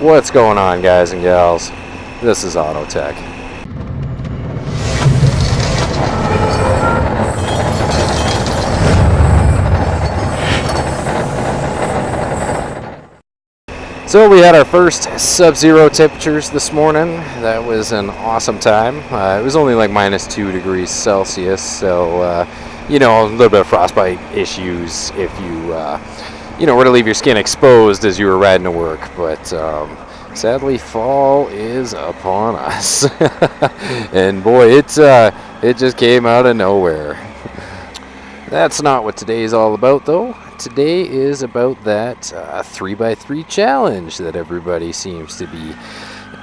What's going on, guys and gals? This is Autotech. So we had our first sub-zero temperatures this morning. That was an awesome time. It was only like -2 degrees Celsius, so you know, a little bit of frostbite issues if you were to leave your skin exposed as you were riding to work. But sadly, fall is upon us, and boy, it just came out of nowhere. That's not what today is all about, though. Today is about that 3x3 challenge that everybody seems to be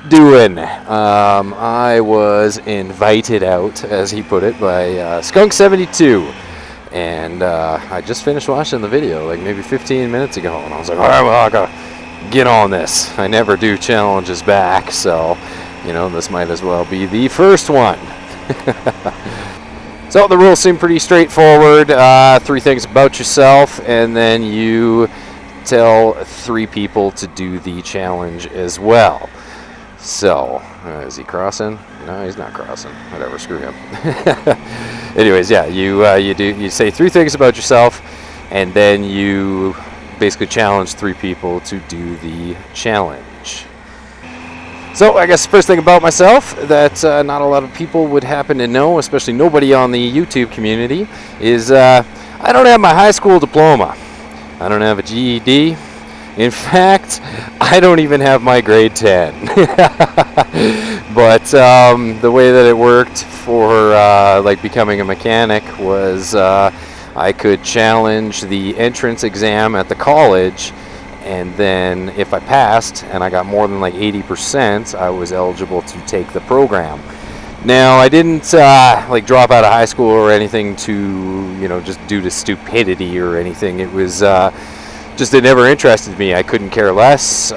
doing. I was invited out, as he put it, by Skunk72, and I just finished watching the video like maybe 15 minutes ago, and I was like, all right, well, I gotta get on this. I never do challenges back, so you know, this might as well be the first one. So the rules seem pretty straightforward. 3 things about yourself, and then you tell 3 people to do the challenge as well. So, is he crossing? No, he's not crossing. Whatever, screw him. Anyways, yeah, you say 3 things about yourself, and then you basically challenge 3 people to do the challenge. So I guess the first thing about myself that not a lot of people would happen to know, especially nobody on the YouTube community, is I don't have my high school diploma. I don't have a GED. In fact, I don't even have my grade 10. But the way that it worked for like becoming a mechanic was I could challenge the entrance exam at the college, and then if I passed and I got more than like 80%, I was eligible to take the program. Now, I didn't like drop out of high school or anything to, you know, just due to stupidity or anything. It was just, it never interested me. I couldn't care less.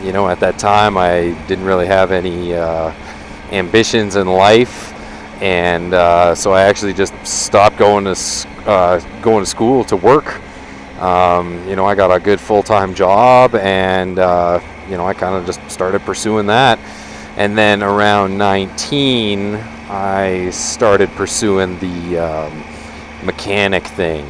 You know, at that time I didn't really have any ambitions in life, and so I actually just stopped going to school to work. You know, I got a good full-time job, and you know, I kind of just started pursuing that. And then around 19, I started pursuing the mechanic thing.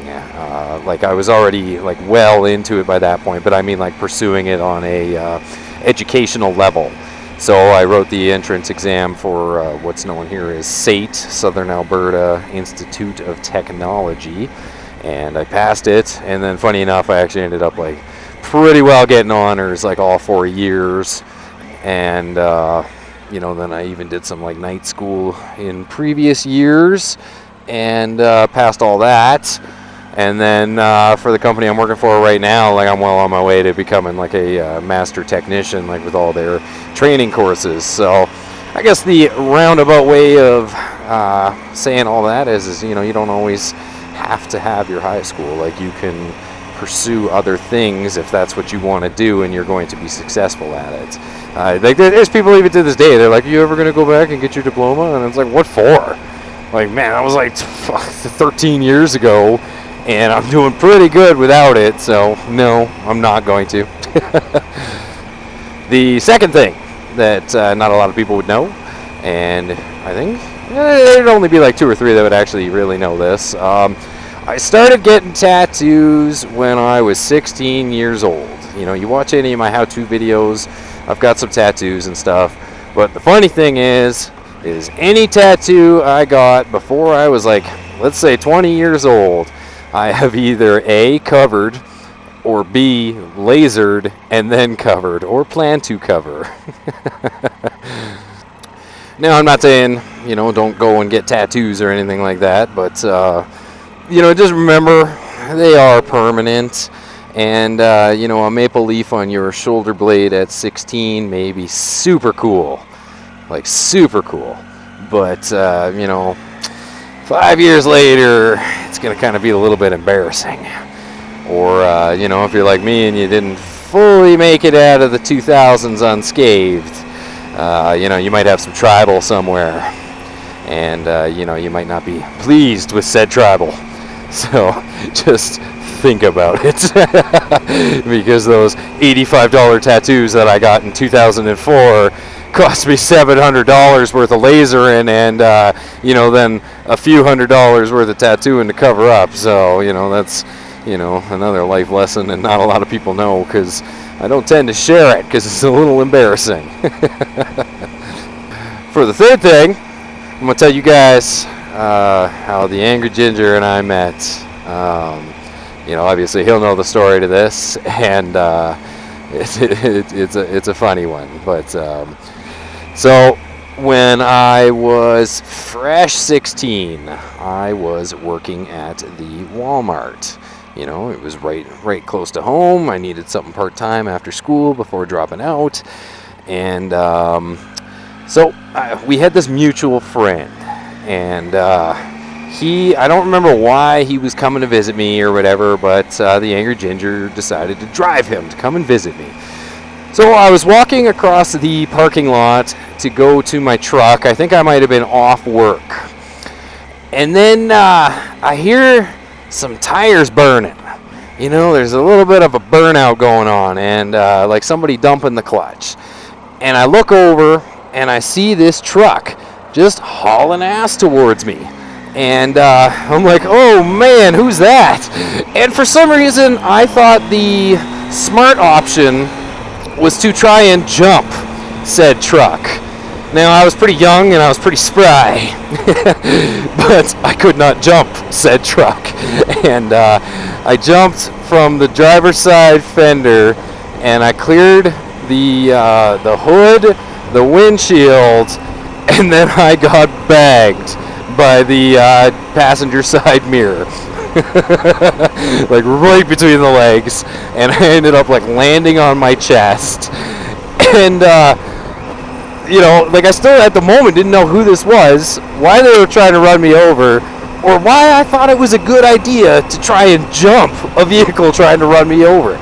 Like, I was already like well into it by that point, but I mean like pursuing it on a educational level. So I wrote the entrance exam for what's known here as SAIT, Southern Alberta Institute of Technology. And I passed it, and then funny enough, I actually ended up like pretty well getting honors like all 4 years. And you know, then I even did some like night school in previous years, and passed all that. And then for the company I'm working for right now, like, I'm well on my way to becoming like a master technician, like with all their training courses. So I guess the roundabout way of saying all that is, you know, you don't always have to have your high school. Like, you can pursue other things if that's what you want to do, and you're going to be successful at it. Like, there's people even to this day, they're like, are you ever going to go back and get your diploma? And it's like, what for? Like, man, that was like 13 years ago, and I'm doing pretty good without it, so no, I'm not going to. The second thing that not a lot of people would know, and I think there'd only be like 2 or 3 that would actually really know this. I started getting tattoos when I was 16 years old. You know, you watch any of my how-to videos, I've got some tattoos and stuff. But the funny thing is any tattoo I got before I was like, let's say 20 years old, I have either A, covered, or B, lasered and then covered, or plan to cover. Now, I'm not saying, you know, don't go and get tattoos or anything like that, but you know, just remember, they are permanent. And you know, a maple leaf on your shoulder blade at 16 may be super cool, like super cool, but you know, 5 years later, it's gonna kind of be a little bit embarrassing. Or you know, if you're like me and you didn't fully make it out of the 2000s unscathed, you know, you might have some tribal somewhere, and you know, you might not be pleased with said tribal. So just think about it. Because those $85 tattoos that I got in 2004 cost me $700 worth of lasering and, you know, then a few $100s worth of tattooing to cover up. So, you know, that's, you know, another life lesson, and not a lot of people know because I don't tend to share it because it's a little embarrassing. For the third thing, I'm going to tell you guys how the Angry Ginger and I met. You know, obviously he'll know the story to this, and it's a funny one. But so when I was fresh 16, I was working at the Walmart. You know, it was right close to home. I needed something part-time after school before dropping out, and so we had this mutual friend, and I don't remember why he was coming to visit me or whatever, but the Angry Ginger decided to drive him to come and visit me. So I was walking across the parking lot to go to my truck. I think I might have been off work. And then I hear some tires burning. You know, there's a little bit of a burnout going on, and like somebody dumping the clutch. And I look over and I see this truck just hauling ass towards me. And I'm like, oh man, who's that? And for some reason, I thought the smart option was to try and jump said truck. Now, I was pretty young and I was pretty spry, but I could not jump said truck. And I jumped from the driver's side fender, and I cleared the hood, the windshield, and then I got bagged by the passenger side mirror. Like right between the legs, and I ended up like landing on my chest. And you know, like I still at the moment didn't know who this was, why they were trying to run me over, or why I thought it was a good idea to try and jump a vehicle trying to run me over.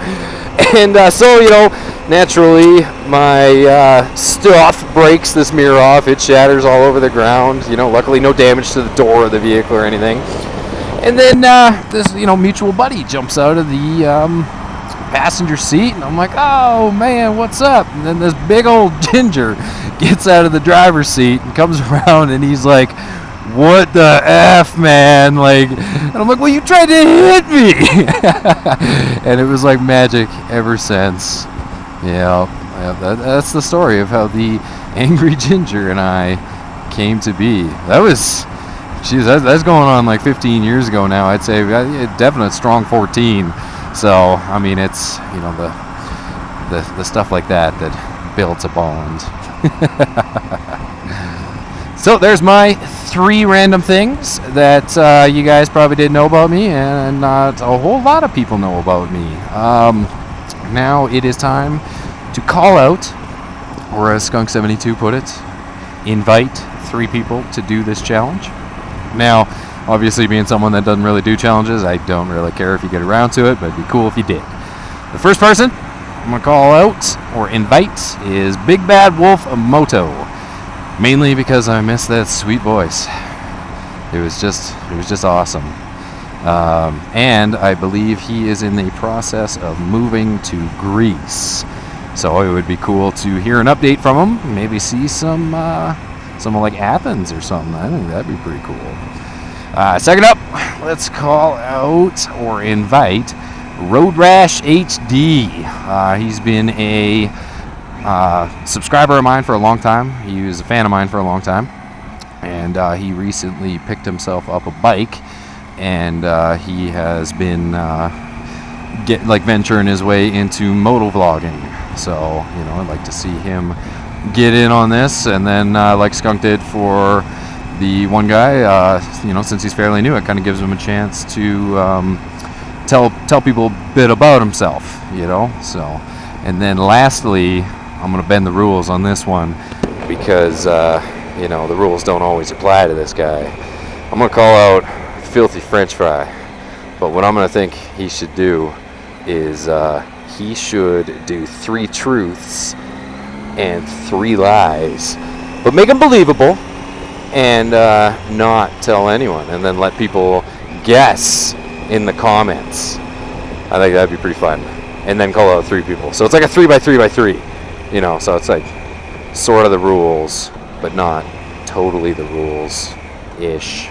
And so, you know, naturally my stuff breaks this mirror off. It shatters all over the ground. You know, luckily no damage to the door of the vehicle or anything. And then this, you know, mutual buddy jumps out of the passenger seat, and I'm like, oh man, what's up? And then this big old Ginger gets out of the driver's seat and comes around, and he's like, what the F, man? Like, and I'm like, well, you tried to hit me. And it was like magic ever since. Yeah, that's the story of how the Angry Ginger and I came to be. That was, geez, that's going on like 15 years ago now. I'd say a definite strong 14. So, I mean, it's, you know, the stuff like that builds a bond. So there's my 3 random things that you guys probably didn't know about me, and a whole lot of people know about me. Now it is time to call out, or as Skunk72 put it, invite 3 people to do this challenge. Now, obviously being someone that doesn't really do challenges, I don't really care if you get around to it, but it'd be cool if you did. The first person I'm going to call out or invite is Big Bad Wolf Moto. Mainly because I miss that sweet voice. It was just awesome. And I believe he is in the process of moving to Greece. So it would be cool to hear an update from him. Maybe see some like Athens or something. I think that'd be pretty cool. Second up, let's call out or invite Road Rash HD. He's been a subscriber of mine for a long time. He was a fan of mine for a long time, and he recently picked himself up a bike, and he has been venturing his way into moto vlogging. So, you know, I'd like to see him get in on this, and then like Skunk did for the one guy, you know, since he's fairly new, it kind of gives him a chance to tell people a bit about himself, you know. So, and then lastly, I'm going to bend the rules on this one because, you know, the rules don't always apply to this guy. I'm going to call out Filthy French Fry, but what I'm going to think he should do is he should do 3 truths and 3 lies, but make them believable and not tell anyone, and then let people guess in the comments I think that'd be pretty fun. And then call out 3 people. So it's like a 3x3x3, you know, so it's like sort of the rules, but not totally the rules-ish.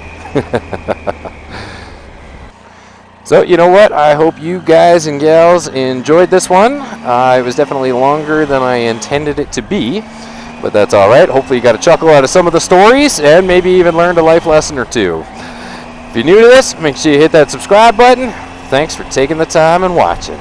So, you know what? I hope you guys and gals enjoyed this one. It was definitely longer than I intended it to be, but that's all right. Hopefully you got a chuckle out of some of the stories and maybe even learned a life lesson or 2. If you're new to this, make sure you hit that subscribe button. Thanks for taking the time and watching.